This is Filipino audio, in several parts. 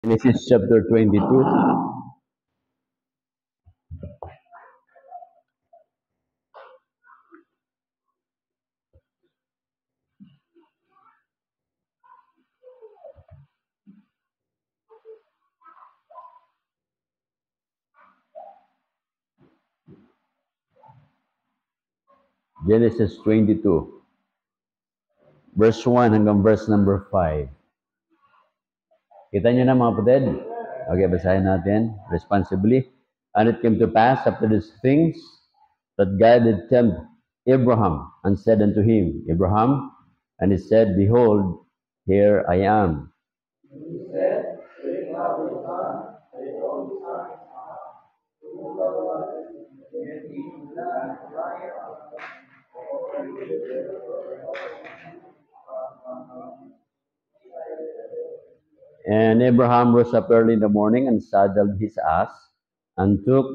Genesis chapter 22. Genesis 22. Verse 1 hanggang verse number 5. Kita nyo na mga kapatid? Okay, basahin natin responsibly. And it came to pass after these things that God did tempt Abraham and said unto him, Abraham, and he said, Behold, here I am. And Abraham rose up early in the morning and saddled his ass, and took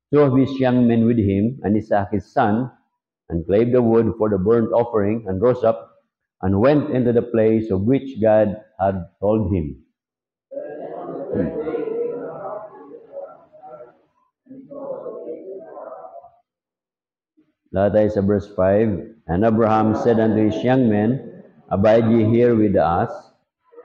two of his young men with him, and Isaac his son, and clave the wood for the burnt offering, and rose up, and went into the place of which God had told him. Lahat tayo sa verse 5. And Abraham said unto his young men, Abide ye here with us,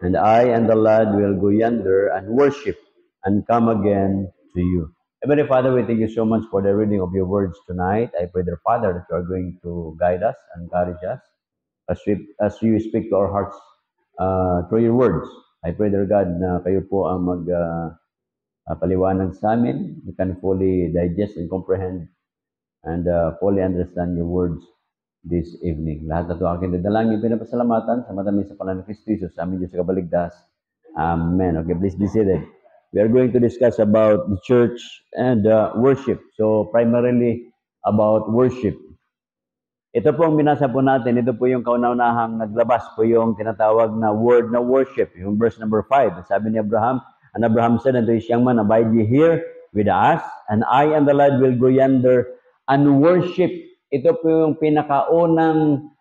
and I and the lad will go yonder and worship, and come again to you. Heavenly Father, we thank you so much for the reading of your words tonight. I pray, dear Father, that you are going to guide us and encourage us as you speak to our hearts through your words. I pray, dear God, na kayo po ang paliwanag sa amin. We can fully digest and comprehend and fully understand your words this evening. Lahat na ito aking dadalangin, pinapasalamatan sa matamis sa pangalan ng Kristo Jesus, sa amin Diyos sa kabaligtas. Amen. Okay, please be seated. We are going to discuss about the church and worship. So, primarily about worship. Ito po ang binasa po natin. Ito po yung kauna-unahang naglabas po yung tinatawag na word na worship. Yung verse number 5. Sabi ni Abraham, and Abraham said unto his young man, Abide ye here with us, and I and the lad will go yonder and worship. Ito po yung pinakaunang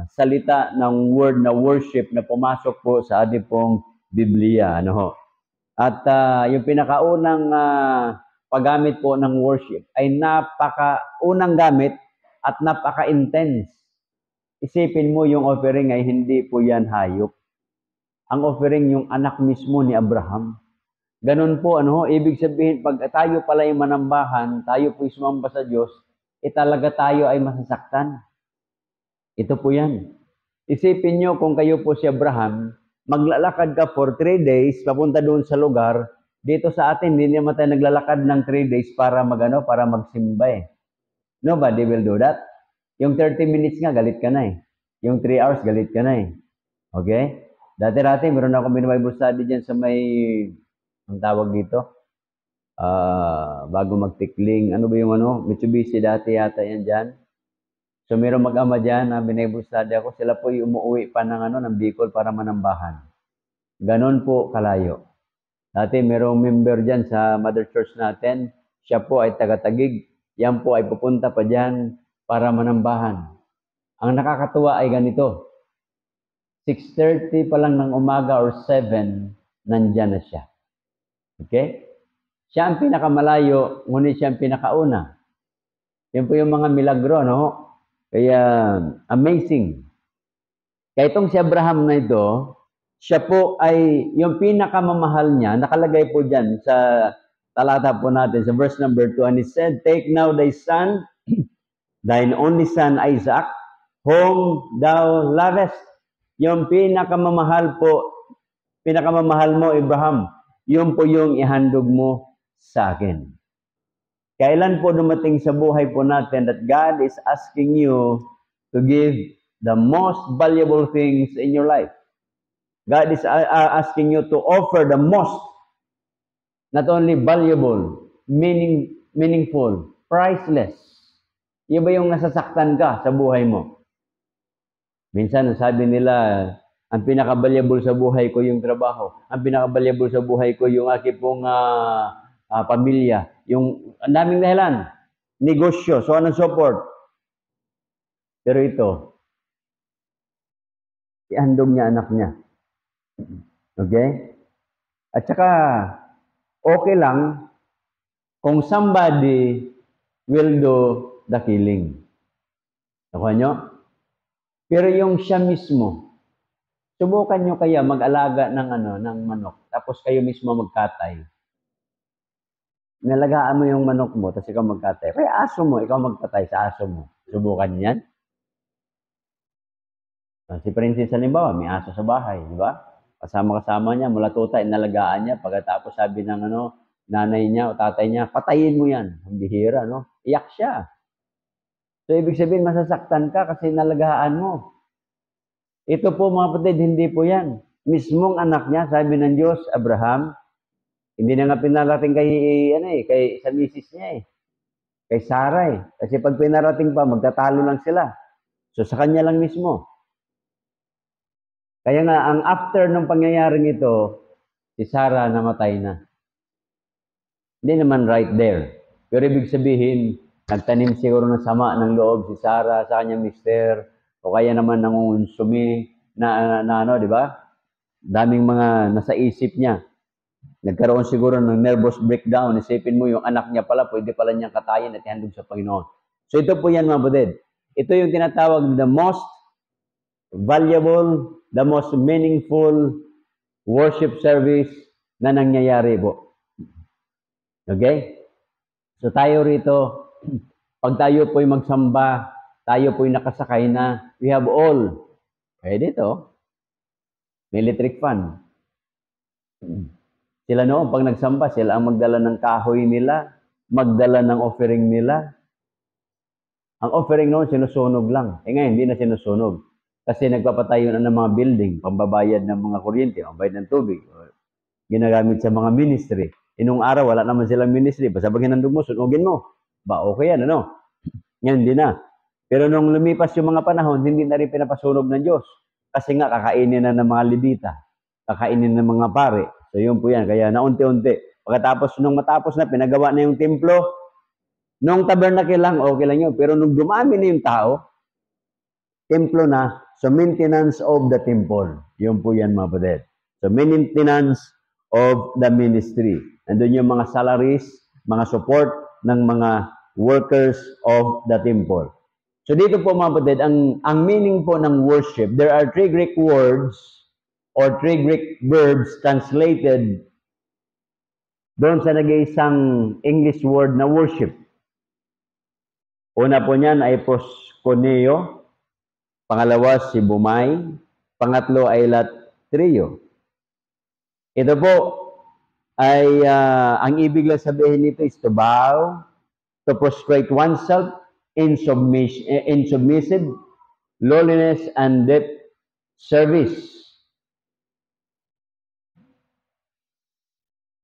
salita ng word na worship na pumasok po sa ating pong Biblia. Ano ho? At yung pinakaunang paggamit po ng worship ay napakaunang gamit at napaka-intense. Isipin mo yung offering ay hindi po yan hayop. Ang offering yung anak mismo ni Abraham. Ganun po, ibig sabihin, pag tayo pala yung manambahan, tayo po sumamba sa Diyos, talaga tayo ay masasaktan. Ito po yan. Isipin nyo kung kayo po si Abraham, maglalakad ka for 3 days, papunta doon sa lugar, dito sa atin, hindi naman tayo naglalakad ng 3 days para para magsimba eh. Nobody will do that. Yung 30 minutes nga, galit ka na eh. Yung 3 hours, galit ka na eh. Okay? Dati-dati, meron ako Bible study dyan sa may ang tawag dito, bago magtikling, ano ba yung Mitsubishi dati yata yan dyan. So, meron mag-ama dyan, Bible study ako, sila po yung umuwi pa ng Bicol para manambahan. Ganon po kalayo. Dati, merong member dyan sa Mother Church natin, siya po ay taga-Tagig, yan po ay pupunta pa dyan para manambahan. Ang nakakatuwa ay ganito, 6:30 pa lang ng umaga or 7, nandyan na siya. Okay? Siya ang pinakamalayo, ngunit siya ang pinakauna. Yan po yung mga milagro, Kaya, amazing. Kaya itong si Abraham na ito, siya po ay, yung pinakamamahal niya, nakalagay po dyan sa talata po natin, sa verse number 2, and he said, Take now thy son, thine only son Isaac, whom thou lovest. Yung pinakamamahal mo, Abraham, yun po yung ihandog mo sa akin. Kailan po dumating sa buhay po natin that God is asking you to give the most valuable things in your life? God is asking you to offer the most, not only valuable, meaningful, priceless. Yung ba yung nasasaktan ka sa buhay mo? Minsan, sabi nila, ang pinaka-valuable sa buhay ko yung trabaho. Ang pinaka-valuable sa buhay ko yung aking pong pamilya. Yung ang daming dahilan. Negosyo, so on and so forth. Pero ito, ihandog niya anak niya. Okay? At saka, okay lang kung somebody will do the killing. Nakuha nyo? Pero yung siya mismo, subukan nyo kaya mag-alaga ng manok, tapos kayo mismo magkatay. Nalagaan mo yung manok mo, tapos ikaw magkatay. Kaya aso mo, ikaw magkatay sa aso mo. Subukan yan. Si Princess, halimbawa, may aso sa bahay, di ba? Kasama-kasama niya, mula tuta, inalagaan niya. Pagkatapos sabi ng nanay niya o tatay niya, patayin mo yan. Ang bihira, no? Iyak siya. So, ibig sabihin, masasaktan ka kasi nalagaan mo. Ito po, mga kapatid, hindi po yan. Mismong anak niya, sabi ng Diyos, Abraham, hindi na nga pinarating kay sa misis niya kay Sarah Kasi pag pinarating pa, magtatalo lang sila. So, sa kanya lang mismo. Kaya nga, ang after ng pangyayaring ito, si Sarah namatay na. Hindi naman right there. Pero ibig sabihin, nagtanim siguro ng sama ng loob si Sarah sa kanyang mister, o kaya naman nangungunsumi na di ba? Daming mga nasa isip niya. Nagkaroon siguro ng nervous breakdown. Isipin mo, yung anak niya pala, pwede pala niyang katayin at ihandog sa Panginoon. So ito po yan, mga buded. Ito yung tinatawag the most valuable, the most meaningful worship service na nangyayari po. Okay? So tayo rito, pag tayo po'y magsamba, tayo po'y nakasakay na, we have all, pwede ito, may electric fan. Sila noon, pag nagsamba, sila ang magdala ng kahoy nila, magdala ng offering nila. Ang offering noon, sinusunog lang. Ngayon, hindi na sinusunog. Kasi nagpapatayo na ng mga building, pambabayad ng mga kuryente, pambayad ng tubig, ginagamit sa mga ministry. Inong araw, wala naman silang ministry. Basta pag hinandog mo, sunugin mo. Ba, okay yan, ano? Yan, hindi na. Pero nung lumipas yung mga panahon, hindi na rin pinapasunog ng Diyos. Kasi nga, kakainin na ng mga Levita. Kakainin ng mga pare. So, yun po yan. Kaya naunti-unti. Pagkatapos, nung matapos na, pinagawa na yung templo, nung tabernacle lang, okay lang yun. Pero nung dumami na yung tao, templo na, so maintenance of the temple. Yun po yan, mga kapatid. So, maintenance of the ministry. Nandun yung mga salaries, mga support ng mga workers of the temple. So dito po, mga kapatid, ang meaning po ng worship, there are three Greek words or three Greek verbs translated doon sa nag-iisang English word na worship. Una po niyan ay proskuneo, pangalawa si bumay, pangatlo ay latrio. Ito po ay, ang ibig lang sabihin nito is to bow, to prostrate oneself in submissive, lowliness, and deep service.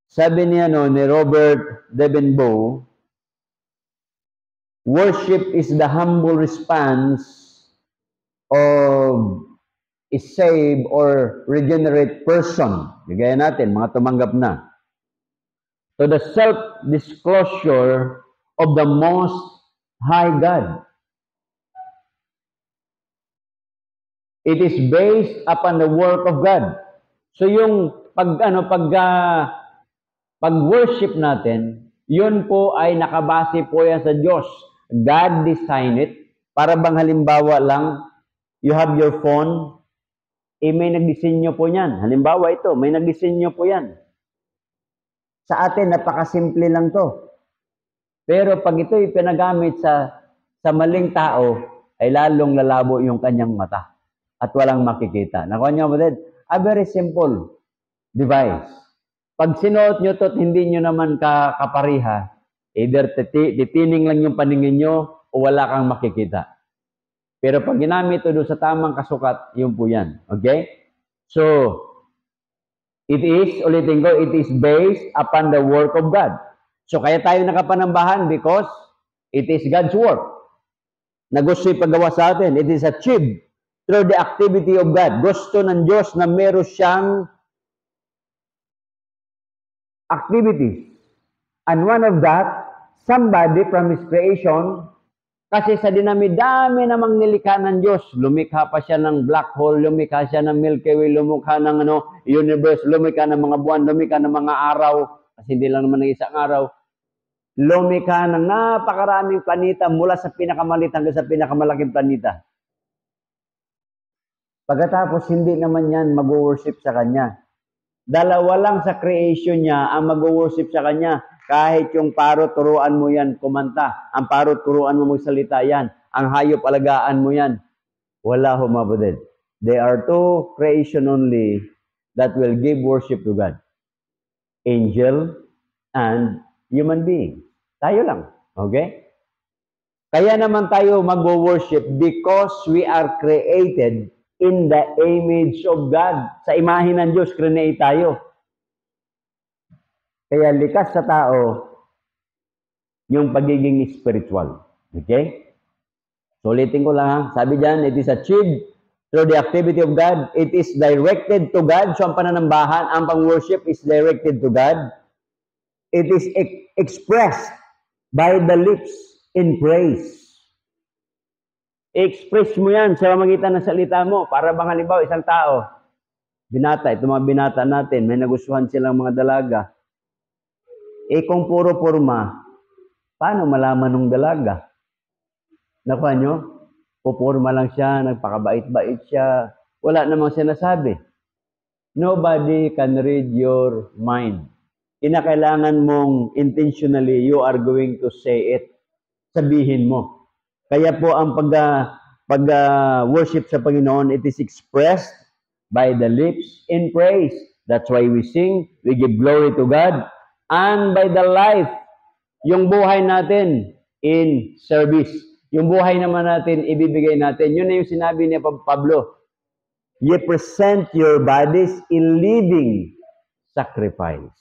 Sabi niya ni Robert Debenbow, worship is the humble response of a saved or regenerate person. Ligaya natin, mga tumanggap na. To the self-disclosure of the Most High God. It is based upon the work of God. So yung pag-worship natin, yun po ay nakabase po yan sa Diyos. God designed it. Para bang halimbawa lang, you have your phone, may nagdisenyo po yan. Halimbawa ito, may nagdisenyo po yan. Sa atin, napakasimple lang to. Pero pag ito ipinagamit sa maling tao, ay lalong lalabo yung kanyang mata at walang makikita. Nakuha niyo, kapatid? A very simple device. Pag sinuot nyo to at hindi nyo naman kapariha, either titining lang yung paningin nyo o wala kang makikita. Pero pag ginamit ito doon sa tamang kasukat, yun po yan. Okay? So, it is based upon the work of God. So, kaya tayo nakapanambahan because it is God's work na gusto ipagawa sa atin. It is achieved through the activity of God. Gusto ng Diyos na meron siyang activities. And one of that, somebody from His creation Kasi sa dinami-dami namang nilikha ng Diyos, lumikha pa siya ng black hole, lumikha siya ng Milky Way, lumikha ng universe, lumikha ng mga buwan, lumikha ng mga araw, kasi hindi lang naman ng isang araw, lumikha ng napakaraming planeta mula sa pinakamaliit hanggang sa pinakamalaking planeta. Pagkatapos, hindi naman yan mag-worship sa Kanya. Dalawa lang sa creation niya ang mag-worship sa Kanya. Kahit yung parot, turuan mo yan kumanta. Ang parot, turuan mo magsalita yan. Ang hayop, alagaan mo yan. Wala ho, mga kapatid. There are two creation only that will give worship to God. Angel and human being. Tayo lang. Okay? Kaya naman tayo mag-worship because we are created in the image of God. Sa imahe ng Diyos, create tayo. Kaya likas sa tao yung pagiging spiritual. Okay? So, ulitin ko lang ha. Sabi dyan, it is achieved through the activity of God. It is directed to God. So, ang pananambahan, ang pang-worship is directed to God. It is expressed by the lips in praise. I-express mo yan sa pamamagitan ng salita mo. Para bang halimbawa, isang tao, binata, itong mga binata natin, may nagustuhan silang mga dalaga. Kung puro porma, paano malaman ng dalaga? Nakuha nyo? Pupurma lang siya, nagpakabait-bait siya. Wala namang sinasabi. Nobody can read your mind. Kinakailangan mong intentionally, you are going to say it. Sabihin mo. Kaya po ang pag-worship sa Panginoon, it is expressed by the lips in praise. That's why we sing, we give glory to God. And by the life, yung buhay natin in service. Yung buhay naman natin, ibibigay natin. Yun na yung sinabi ni Pablo. You present your bodies in living sacrifice.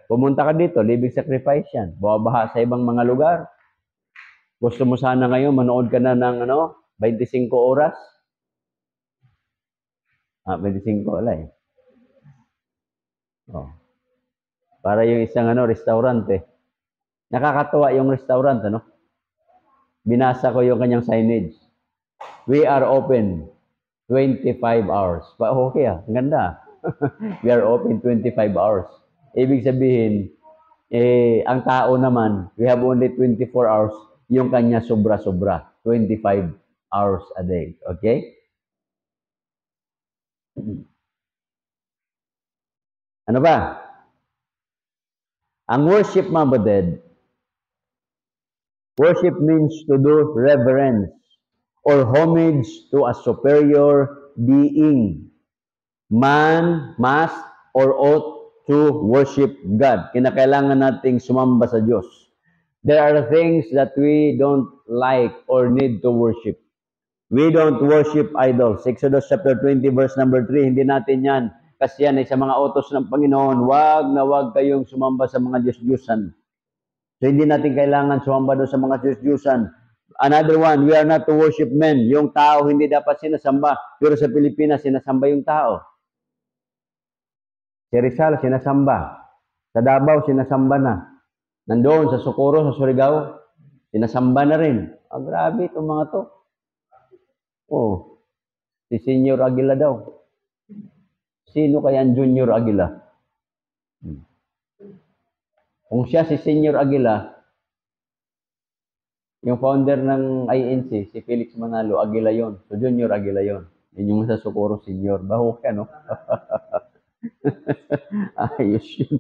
Pumunta ka dito, living sacrifice yan. Buwabaha sa ibang mga lugar. Gusto mo sana ngayon, manood ka na ng 25 oras? 25 wala eh. Oh. Para yung isang restaurant eh. Nakakatuwa yung restaurant, Binasa ko yung kanyang signage. We are open 25 hours. Okay ang ganda. We are open 25 hours. Ibig sabihin, ang tao naman, we have only 24 hours. Yung kanya sobra-sobra. 25 hours a day. Okay? Ano ba? Ang worship, mga baded, worship means to do reverence or homage to a superior being. Man must or ought to worship God. Kinakailangan nating sumamba sa Diyos. There are things that we don't like or need to worship. We don't worship idols. Exodus chapter 20 verse number 3, hindi natin yan. Kasi yan ay sa mga utos ng Panginoon, wag na wag kayong sumamba sa mga Diyos-Diyusan. So hindi natin kailangan sumamba doon sa mga Diyos-Diyusan. Another one, we are not to worship men. Yung tao hindi dapat sinasamba. Pero sa Pilipinas, sinasamba yung tao. Si Rizal, sinasamba. Sa Davao, sinasamba na. Nandoon sa Socorro, sa Surigao, sinasamba na rin. Grabe itong mga to. Oh, si Senior Aguila daw. Sino kaya ang Junior Aguila? Kung siya si Senior Aguila, yung founder ng INC, si Felix Manalo, Aguila yon. So Junior Aguila yon. Yun yung sa Socorro Senior. Baho ka, no? Ayos yun.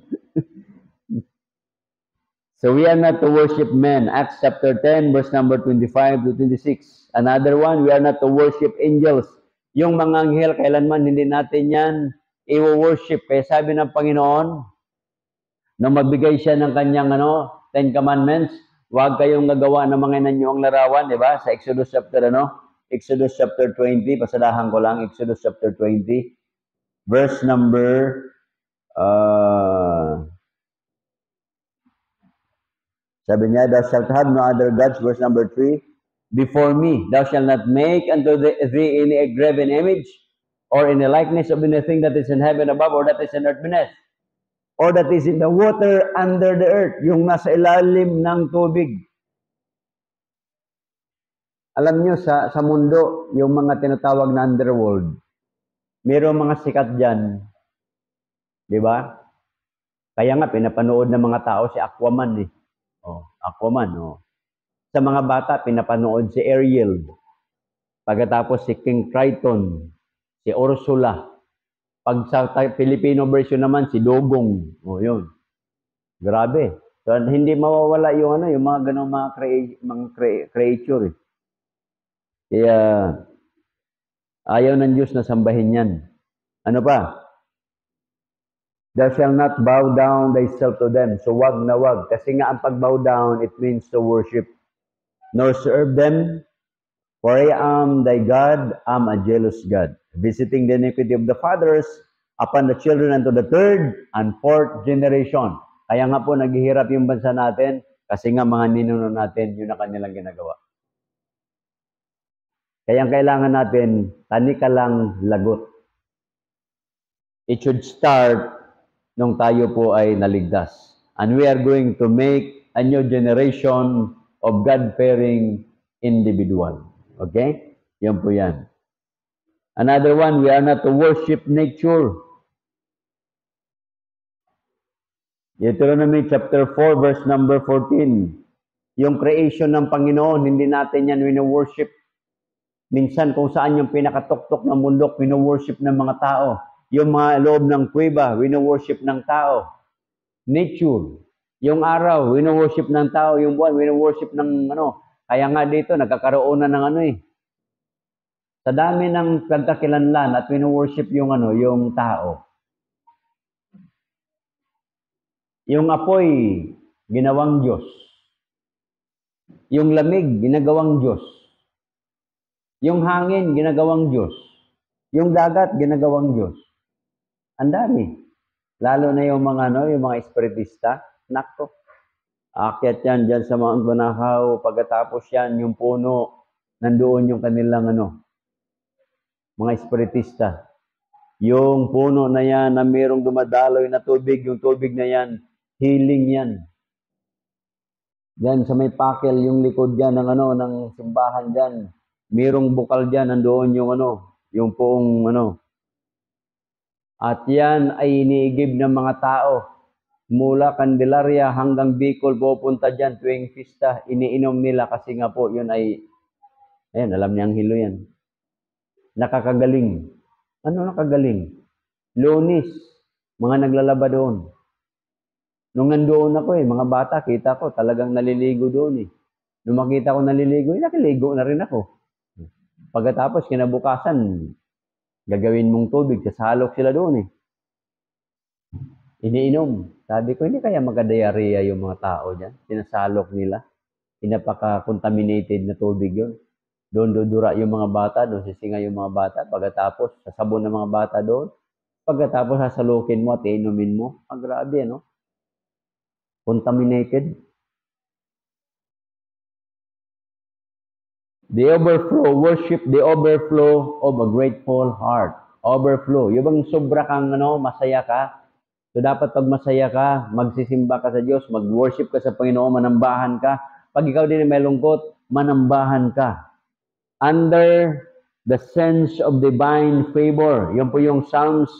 So we are not to worship men. Acts chapter 10, verse number 25 to 26. Another one, we are not to worship angels. Yung mga anghel, kailanman hindi natin yan i-worship. Kaya sabi ng Panginoon, nung magbigay siya ng kanyang 10 commandments, huwag kayong gagawa ng mga inanyong larawan, di ba? Sa Exodus chapter Exodus chapter 20, pasadahan ko lang, Exodus chapter 20, verse number sabi niya, thou shalt have no other gods, verse number 3, before me. Thou shalt not make unto thee any graven image, or in the likeness of anything that is in heaven above, or that is in earth beneath, or that is in the water under the earth, yung nasa ilalim ng tubig. Alam nyo, sa mundo, yung mga tinatawag na underworld, mayroong mga sikat dyan, di ba? Kaya nga, pinapanood ng mga tao si Aquaman eh. Oh, Aquaman, oh. Sa mga bata, pinapanood si Ariel. Pagkatapos si King Triton, si Ursula. Pag sa Filipino version naman, si Dogong. Oh, yun. Grabe. So, hindi mawawala yung yung mga ganong mga, creature eh. Kaya, ayaw ng Diyos na sambahin yan. Ano pa? Thou shalt not bow down thyself to them. So wag na wag. Kasi nga ang pag-bow down, it means to worship. Nor serve them, for I am thy God, am a jealous God, visiting the iniquity of the fathers upon the children unto the third and fourth generation. Kaya nga po naghihirap yung bansa natin kasi nga mga ninuno natin yun na kanilang ginagawa. Kaya ang kailangan natin, tanikalang lagot. It should start nung tayo po ay naligtas. And we are going to make a new generation of God-fearing individual. Okay? Yan po yan. Another one, we are not to worship nature. Deuteronomy chapter 4, verse number 14. Yung creation ng Panginoon, hindi natin yan wino-worship. Minsan kung saan yung pinakatuktok ng bundok, wino-worship ng mga tao. Yung mga loob ng kuweba, wino-worship ng tao. Nature. Yung araw, wino-worship ng tao. Yung buwan, wino-worship ng Kaya nga dito, nagkakaroon na ng sa dami ng pagkakilanlan at wino-worship yung yung tao. Yung apoy, ginawang Diyos. Yung lamig, ginagawang Diyos. Yung hangin, ginagawang Diyos. Yung dagat, ginagawang Diyos. Ang dami. Lalo na yung mga yung mga espiritista. Nako. Aakyat yan dyan sa Mount Banahaw. Pagkatapos yan, yung puno, nandoon yung kanilang mga espiritista. Yung puno na yan na mayroong dumadaloy na tubig, yung tubig na yan, healing yan. Diyan sa may pakel, yung likod diyan ng ng simbahan diyan. Mayroong bukal diyan, nandoon yung yung poong At yan ay iniigib ng mga tao. Mula Candelaria hanggang Bicol, pupunta diyan tuwing pista, iniinom nila kasi nga po, yun ay, ayan, alam niyang hilo yan. Nakakagaling. Ano nakagaling? Lunis, mga naglalaba doon. Nung nandoon ako mga bata, kita ko talagang naliligo doon Nung makita ko naliligo, nakiligo na rin ako. Pagkatapos, kinabukasan, gagawin mong tubig, sasalok sila doon Iniinom. Sabi ko, hindi kaya magka-diarrhea yung mga tao dyan? Sinasalok nila. Pinapaka-contaminated na tubig yun. Doon dudura yung mga bata, doon sisinga yung mga bata. Pagkatapos, sasabon ng mga bata doon. Pagkatapos, sasalukin mo at inumin mo. Grabe, Contaminated. The overflow, worship the overflow of a grateful heart. Overflow. Yung bang sobra kang masaya ka. So dapat pag masaya ka, magsisimba ka sa Diyos, mag-worship ka sa Panginoon, manambahan ka. Pag ikaw din may lungkot, manambahan ka. Under the sense of divine favor. Yun po yung Psalms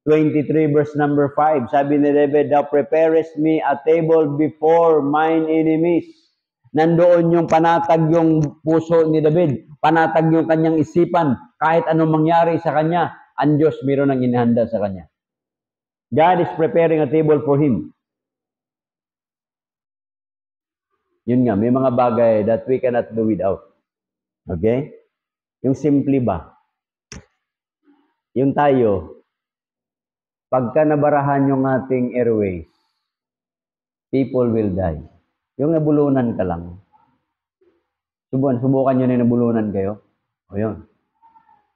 23 verse number 5. Sabi ni David, Thou preparest me a table before mine enemies. Nandoon yung panatag yung puso ni David. Panatag yung kanyang isipan. Kahit anong mangyari sa kanya, ang Diyos mayroon ng inihanda sa kanya. God is preparing a table for him. Yun nga, may mga bagay that we cannot do without. Okay? Yung simple ba? Yung tayo, pagka nabarahan yung ating airways, people will die. Yung nabulunan ka lang. Subukan nyo na nabulunan kayo. O yun.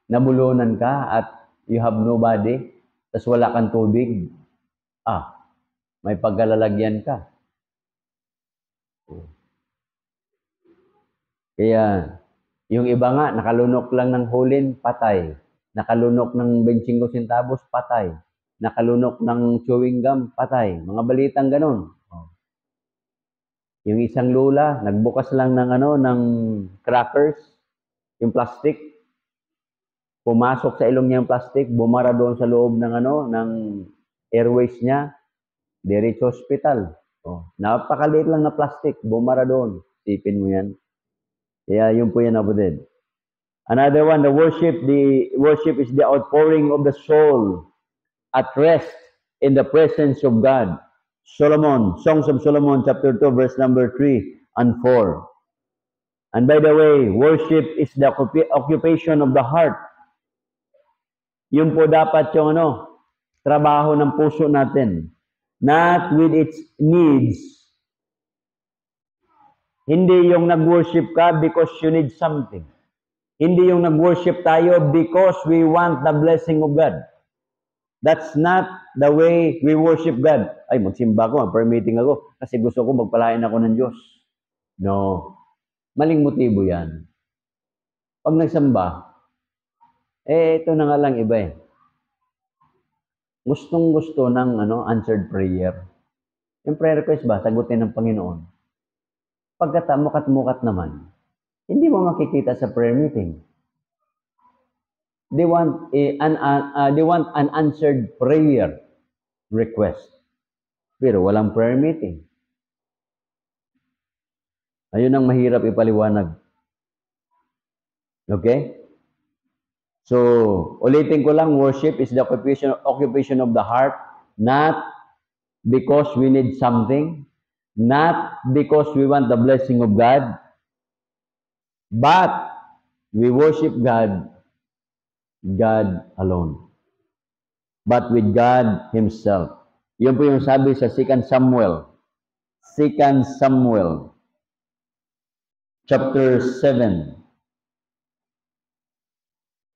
Nabulunan ka at you have nobody, tas wala kang tubig. May pagkalalagyan ka. Kaya, yung iba nga, nakalunok lang ng hulin, patay. Nakalunok ng 25 centavos, patay. Nakalunok ng chewing gum, patay. Mga balitang ganun. Yung isang lula, nagbukas lang ng ng crackers, yung plastic, pumasok sa ilong niya yung plastic, bumara doon sa loob ng ng airways niya, diretso hospital. Oh, napakaliit lang na plastic, bumara doon. Isipin mo yan. Kaya yun po yan, kapatid. Another one, the worship is the outpouring of the soul at rest in the presence of God. Solomon, Songs of Solomon, chapter 2, verse number 3 and 4. And by the way, worship is the occupation of the heart. Yun po dapat yung trabaho ng puso natin. Not with its needs. Hindi yung nag-worship ka because you need something. Hindi yung nag-worship tayo because we want the blessing of God. That's not the way we worship God. Ay, magsimba ako, mag-prayer ako kasi gusto ko magpalain ako ng Diyos. No. Maling motibo yan. Pag nagsamba, ito na nga lang iba eh. Gustong-gusto ng answered prayer. Yung prayer request ba, sagutin ng Panginoon. Pagkatamukat-mukat naman, hindi mo makikita sa prayer meeting. They want an answered prayer request. Pero walang prayer meeting. Ayun ang mahirap ipaliwanag. Okay? So, ulitin ko lang, worship is the occupation of the heart, not because we need something, not because we want the blessing of God, but we worship God alone. But with God Himself. Yun po yung sabi sa 2 Samuel chapter 7,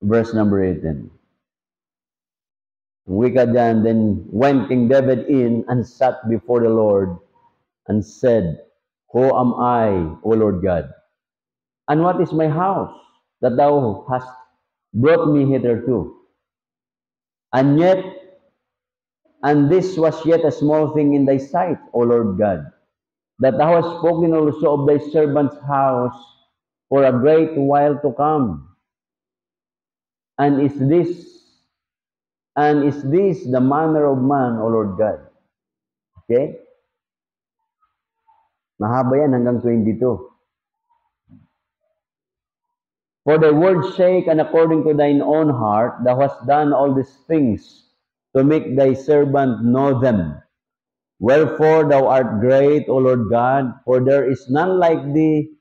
verse number 18. Wika dyan, then went King David in and sat before the Lord and said, Who am I, O Lord God? And what is my house that thou hast brought me hitherto? And this was yet a small thing in thy sight, O Lord God, that thou hast spoken also of thy servant's house for a great while to come. And is this the manner of man, O Lord God? Okay? Mahaba yan hanggang 22. For thy word's sake and according to thine own heart, thou hast done all these things to make thy servant know them. Wherefore thou art great, O Lord God, for there is none like thee,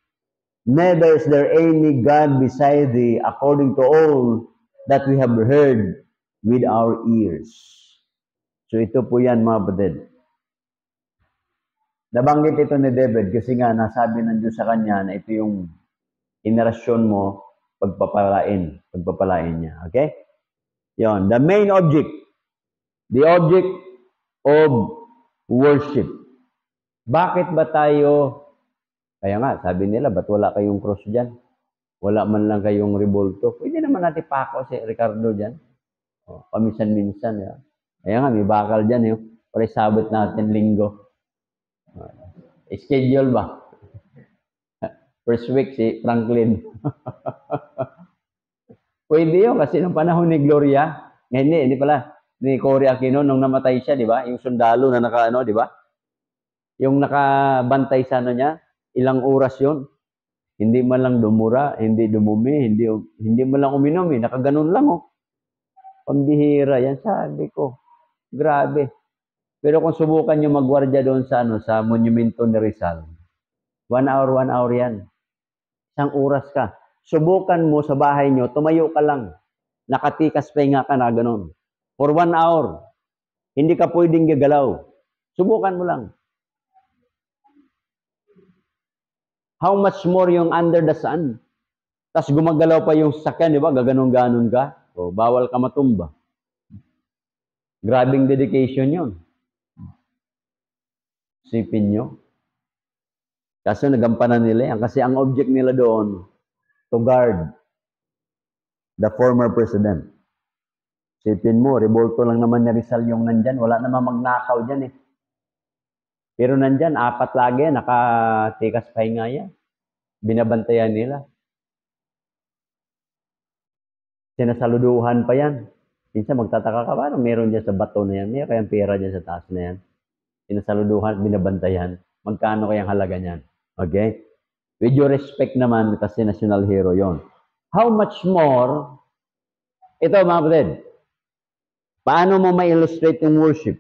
neither is there any God beside thee, according to all that we have heard with our ears. So ito po yan, mga kapatid. Nabanggit ito ni David kasi nga nasabi ng Diyos sa kanya na ito yung inarasyon mo pagpapalain niya. Okay? Yon, the main object, the object of worship. Bakit ba tayo, kaya nga, sabi nila, ba't wala kayong cross dyan? Wala man lang kayong revolto. Pwede naman natin pako si Ricardo dyan. O, paminsan-minsan. Ya. Kaya nga, may bakal dyan. Para sabot natin linggo. Schedule ba? First week si Franklin. Pwede yun kasi nung panahon ni Gloria, hindi pala, ni Cory Aquino nung namatay siya, di ba? Yung sundalo na di ba? Yung nakabantay sa niya, ilang oras yun. Hindi man lang dumura, hindi dumumi, hindi man lang uminom, nakaganon lang, Pambihira yan, sabi ko. Grabe. Pero kung subukan nyo magwardya doon sa monumento ni Rizal, 1 hour yan. Isang oras ka. Subukan mo sa bahay nyo, tumayo ka lang. Nakatikas pa nga ka na ganun. For 1 hour. Hindi ka pwedeng gagalaw. Subukan mo lang. How much more yung under the sun? Tapos gumagalaw pa yung sakyan, di ba? Gaganon-ganon ka. O, bawal ka matumba. Grabing dedication yun. Sipin nyo. Kaso nagampanan nila yan. Kasi ang object nila doon, to guard the former president. Sipin mo, revolto lang naman ni Rizal yung nandyan. Wala naman magnakaw dyan Pero nandyan, 4 lagi, nakatikas pahinga yan. Binabantayan nila. Sinasaluduhan pa yan. Minsan magtataka ka, paano meron dyan sa bato na yan? Meron kayang pera dyan sa taas na yan. Sinasaluduhan, binabantayan. Magkano kayang halaga niyan? Okay? With your respect naman, kasi national hero yon. How much more, ito mga kapatid, paano mo ma-illustrate yung worship?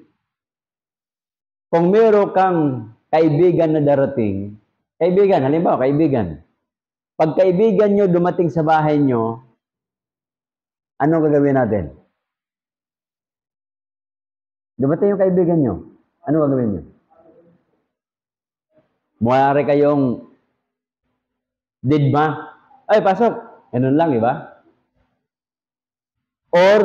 Kung meron kang kaibigan na darating, kaibigan, halimbawa, kaibigan. Pag kaibigan nyo dumating sa bahay nyo, ano gagawin natin? Dumating yung kaibigan nyo, ano gagawin nyo? Muyari kayong didma. Ay, pasok. Ganun lang, di ba? Or,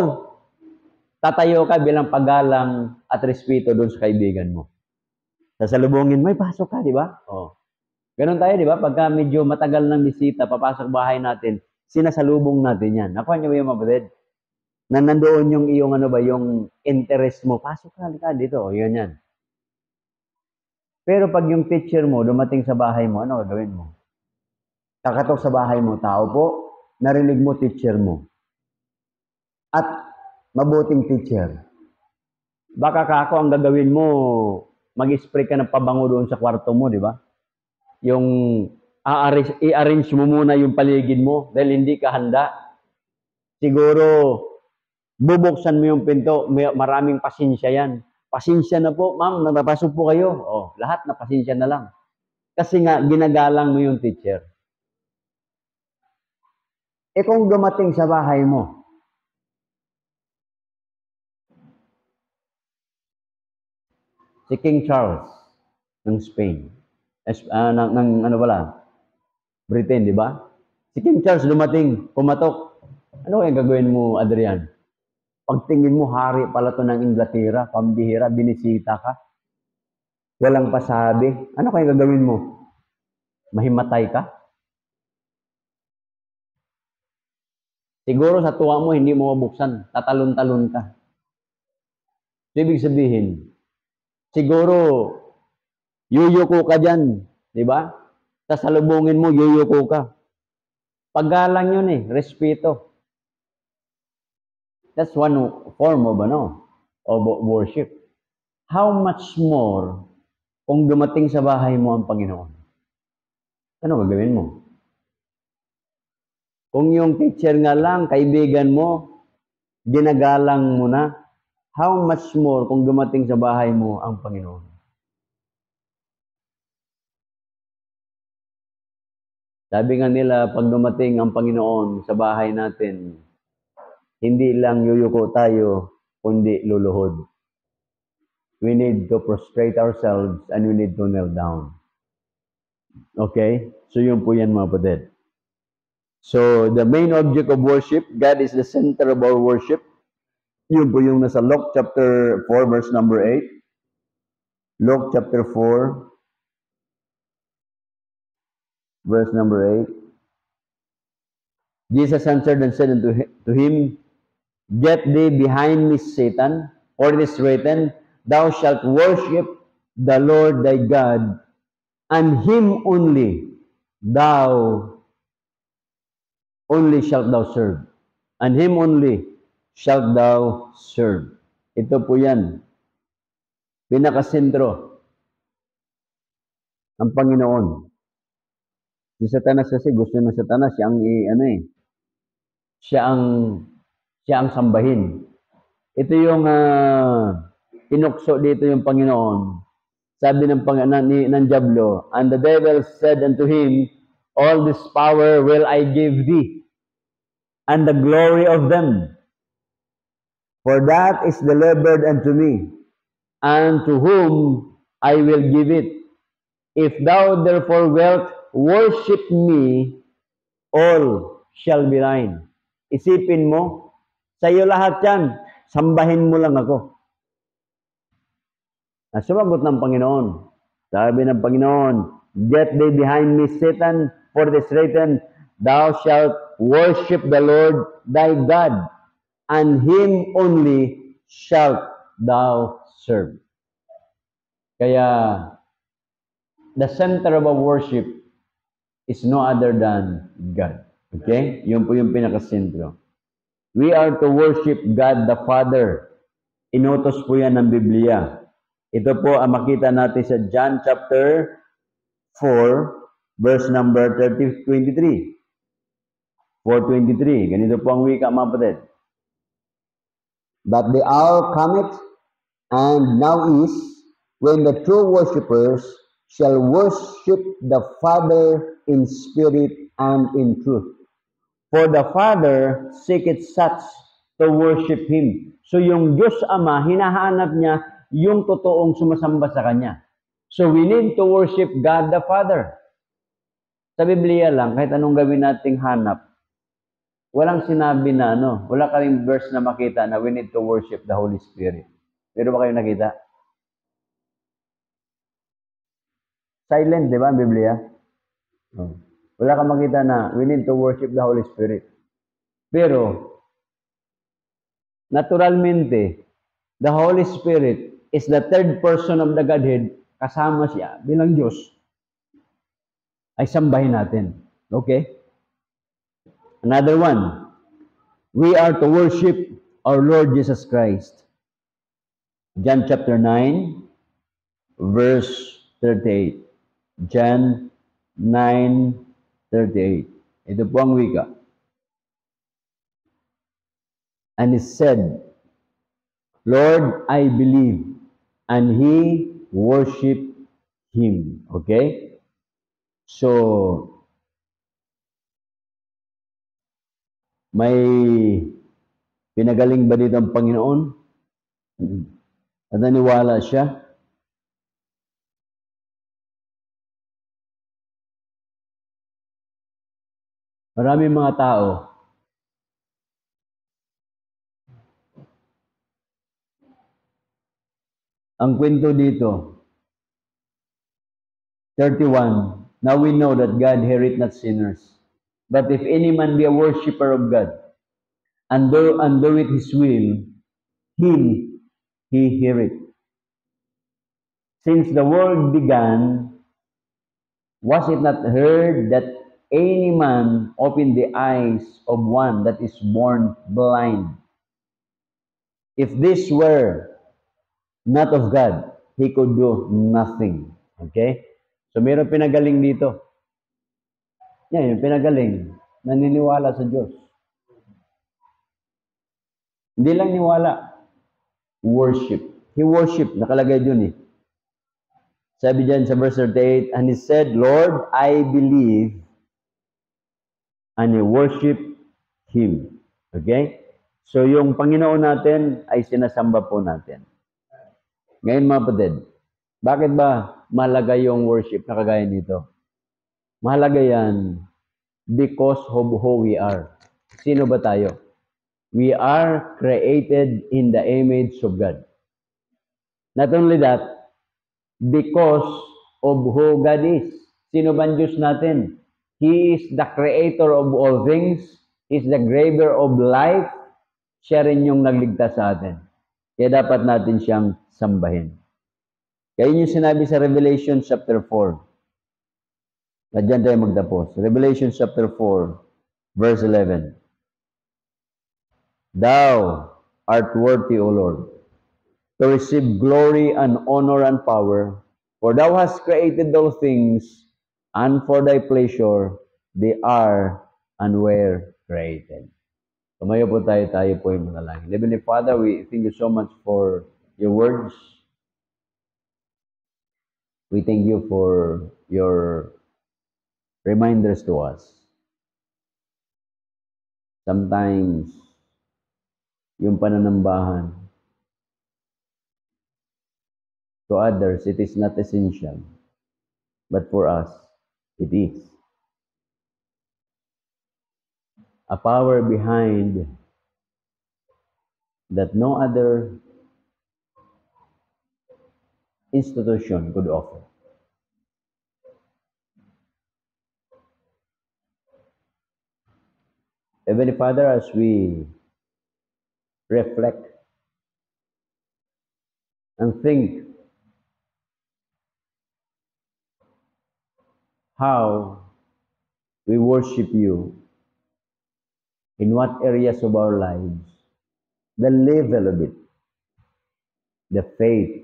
tatayo ka bilang paggalang at respeto doon sa kaibigan mo. Sasalubungin mo, ay, pasok ka, di ba? Oh. Ganun tayo, di ba? Pagka medyo matagal ng bisita, papasok bahay natin, sinasalubong natin yan. Nakuha niyo ba yung mababed? Na nandoon yung iyong ano ba, yung interest mo, pasok ka dito. O, yun yan. Pero pag yung teacher mo, dumating sa bahay mo, ano gagawin mo? Kakatok sa bahay mo, tao po, narinig mo teacher mo. At mabuting teacher. Baka kako ang gagawin mo, mag-spray ka ng pabango doon sa kwarto mo, di ba? Yung i-arrange mo muna yung paligid mo dahil hindi ka handa. Siguro, bubuksan mo yung pinto, maraming pasensya yan. Pasensya na po, ma'am, napapasok po kayo. Oh, lahat na pasensya na lang. Kasi nga, ginagalang mo yung teacher. Eh kung dumating sa bahay mo, si King Charles ng Spain, ng ano pala, Britain, di ba? Si King Charles dumating, pumatok. Ano kaya gagawin mo, Adrian? Pagtingin mo, hari pala to ng Inglaterra, pambihira, binisita ka. Walang pasabi. Ano kaya gagawin mo? Mahimatay ka? Siguro sa tuwa mo, hindi mo mabuksan. Tatalon-talon ka. Ibig sabihin, siguro, yuyuko ka dyan. Di ba? Sasalubungin mo, yuyuko ka. Paggalang yun respeto. That's one form of, of worship. How much more kung dumating sa bahay mo ang Panginoon? Ano gagawin mo? Kung yung teacher nga lang, kaibigan mo, ginagalang mo na, how much more kung dumating sa bahay mo ang Panginoon? Sabi nga nila, pag dumating ang Panginoon sa bahay natin, hindi lang yuyuko tayo, kundi luluhod. We need to prostrate ourselves and we need to kneel down. Okay? So yun po yan mga kapatid. So, the main object of worship, God is the center of our worship. Yun po yung nasa Luke chapter 4, verse number 8. Luke chapter 4, verse number 8. Jesus answered and said unto him, Get thee behind me, Satan, for it is written, Thou shalt worship the Lord thy God, and him only shalt thou serve. And him only shalt thou serve. Ito po yan. Pinakasentro. Ang Panginoon. Si Satanas kasi gusto ng Satanas, siya ang sambahin. Ito yung pinukso dito yung Panginoon. Sabi ng Diablo, and the devil said unto him, All this power will I give thee, and the glory of them. For that is delivered unto me, and to whom I will give it. If thou therefore wilt worship me, all shall be thine. Isipin mo, sa iyo lahat yan, sambahin mo lang ako. Sumagot ng Panginoon. Sabi ng Panginoon, Get thee behind me, Satan, for it is written, Thou shalt worship the Lord thy God, and him only shalt thou serve. Kaya, the center of our worship is no other than God. Okay? Yun po yung pinakasentro. We are to worship God the Father. Inutos po yan ng Biblia. Ito po ang makita natin sa John chapter 4, verse number 23. 4:23. Ganito po ang wika, mga kapatid. But the hour cometh, and now is, when the true worshippers shall worship the Father in spirit and in truth. For the Father seeketh such to worship Him. So yung Diyos Ama, hinahanap niya yung totoong sumasamba sa Kanya. So we need to worship God the Father. Sa Biblia lang, kahit anong gawin nating hanap, walang sinabi na wala kaming verse na makita na we need to worship the Holy Spirit. Pero ba kayo nakita? Silent, di ba, ang Biblia? Oh. Wala kang makita na we need to worship the Holy Spirit. Pero, naturalmente, the Holy Spirit is the third person of the Godhead, kasama siya bilang Diyos, ay sambahin natin. Okay? Another one, we are to worship our Lord Jesus Christ. John chapter 9, verse 38. John 9:38. Ito po ang wika. And he said, Lord, I believe. And he worshiped him. Okay? So, may pinagaling ba dito ang Panginoon? At naniwala siya? Maraming mga tao, ang kwento dito, 31, now we know that God heareth not sinners. But if any man be a worshipper of God, and do it his will, him he heareth. Since the world began, was it not heard that any man opened the eyes of one that is born blind? If this were not of God, he could do nothing. Okay? So, mayroon pinagaling dito. Yan, yung pinagaling. Naniniwala sa Diyos. Hindi lang niwala. Worship. He worship. Nakalagay dun eh. Sabi dyan sa verse 38, and he said, Lord, I believe, and he worshiped him. Okay? So, yung Panginoon natin ay sinasamba po natin. Ngayon mga kapatid, bakit ba mahalaga yung worship na kagaya nito? Mahalaga yan because of who we are. Sino ba tayo? We are created in the image of God. Not only that, because of who God is. Sino ba ang Diyos natin? He is the creator of all things. He is the giver of life. Siya rin yung nagligtas sa atin. Kaya dapat natin siyang sambahin. Kaya yun yung sinabi sa Revelation chapter 4. Na dyan tayo magtapos. Revelation chapter 4, verse 11. Thou art worthy, O Lord, to receive glory and honor and power, for thou hast created all things, and for thy pleasure they are and were created. Tumayo po tayo po yung manalangin. Heavenly Father, we thank you so much for your words. We thank you for your reminders to us. Sometimes, yung pananambahan, to others, it is not essential. But for us, it is. A power behind that no other institution could offer. Heavenly Father, as we reflect and think how we worship you, in what areas of our lives, the level of it, the faith,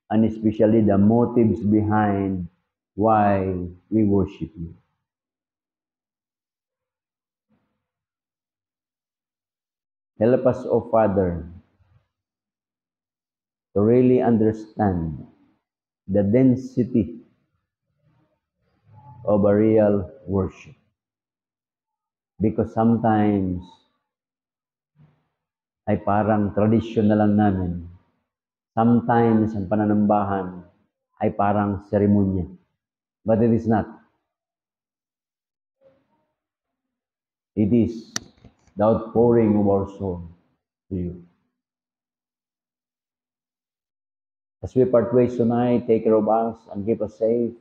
and especially the motives behind why we worship you. Help us, O Father, to really understand the density of a real worship. Because sometimes ay parang tradisyon na lang namin. Sometimes ang pananambahan ay parang seremonya. But it is not. It is the outpouring of our soul to you. As we part ways tonight, take care of us and keep us safe.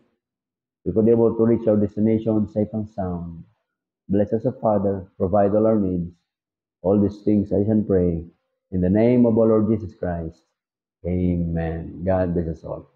We could be able to reach our destination safe and sound. Bless us, O Father, provide all our needs. All these things I shall pray. In the name of our Lord Jesus Christ. Amen. God bless us all.